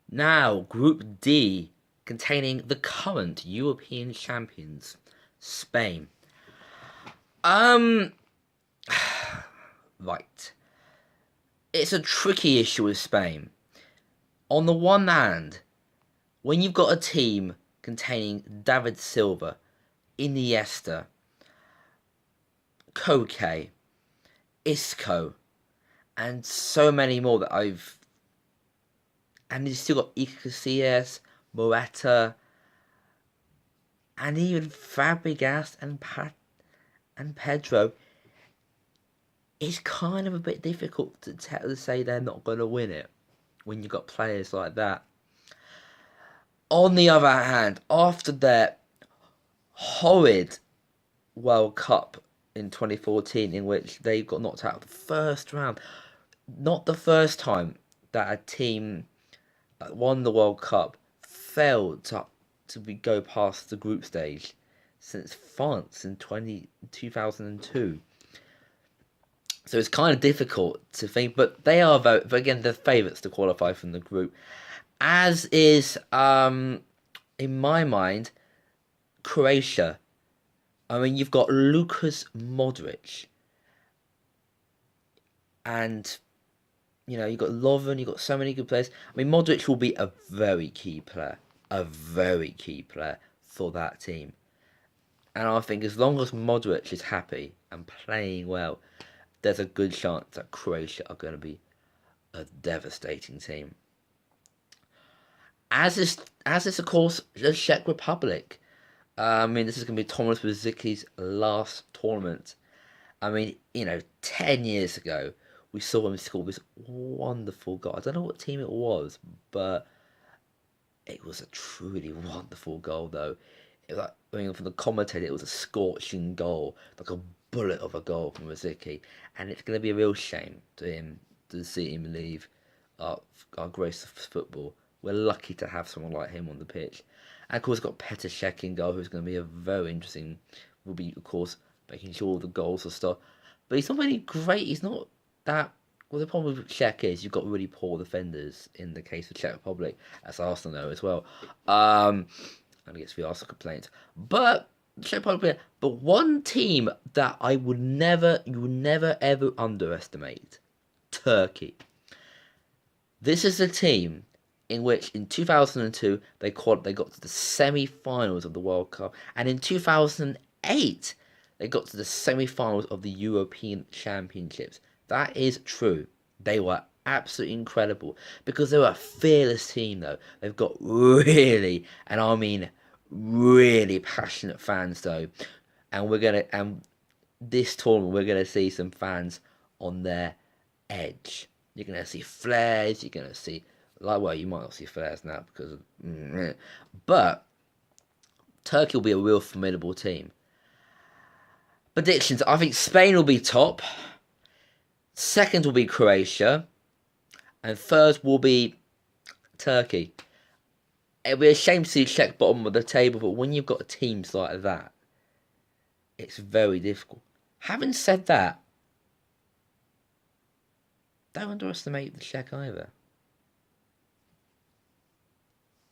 Now, Group D, containing the current European champions, Spain. Um, right. It's a tricky issue with Spain. On the one hand, when you've got a team containing David Silva, Iniesta, Koke, Isco, and so many more that I've. And you've still got Iker Casillas, Morata, and even Fabregas and Pedro. It's kind of a bit difficult to say they're not going to win it when you've got players like that. On the other hand, after their horrid World Cup in 2014, in which they got knocked out of the first round, not the first time that a team that won the World Cup failed to go past the group stage since France in 2002. So it's kind of difficult to think, but they are, but again, the favourites to qualify from the group, as is, in my mind, Croatia. I mean, you've got Lucas Modric, and you've got Lovren, you've got so many good players. I mean, Modric will be a very key player for that team. And I think as long as Modric is happy and playing well, there's a good chance that Croatia are going to be a devastating team. As is of course the Czech Republic. I mean, this is going to be Thomas Rosický's last tournament. I mean, 10 years ago, we saw him score this wonderful goal. I don't know what team it was, but it was a truly wonderful goal, though. It was like, I mean, from the commentator, it was a scorching goal, like a bullet of a goal from Rosicky. And it's going to be a real shame to see him leave our grace of football. We're lucky to have someone like him on the pitch. And of course, got Petr Cech in goal, who's going to be a very interesting. Will be, of course, making sure all the goals are stuff. But he's not really great. He's not that. Well, the problem with Czech is you've got really poor defenders in the case of Czech Republic, as Arsenal know as well. And it gets the Arsenal complaints. But Czech Republic, but one team that you would never ever underestimate, Turkey. This is a team in which in 2002 they got to the semi-finals of the World Cup, and in 2008 they got to the semi-finals of the European Championships. That is true. They were absolutely incredible because they're a fearless team though. They've got really, and I mean really passionate fans though. And this tournament we're gonna see some fans on their edge. You're gonna see flares, you're gonna see like, well, you might not see flares now because but Turkey will be a real formidable team. Predictions, I think Spain will be top. Second will be Croatia. And third will be Turkey. It'll be a shame to see Czech bottom of the table, but when you've got teams like that, it's very difficult. Having said that, don't underestimate the Czech either.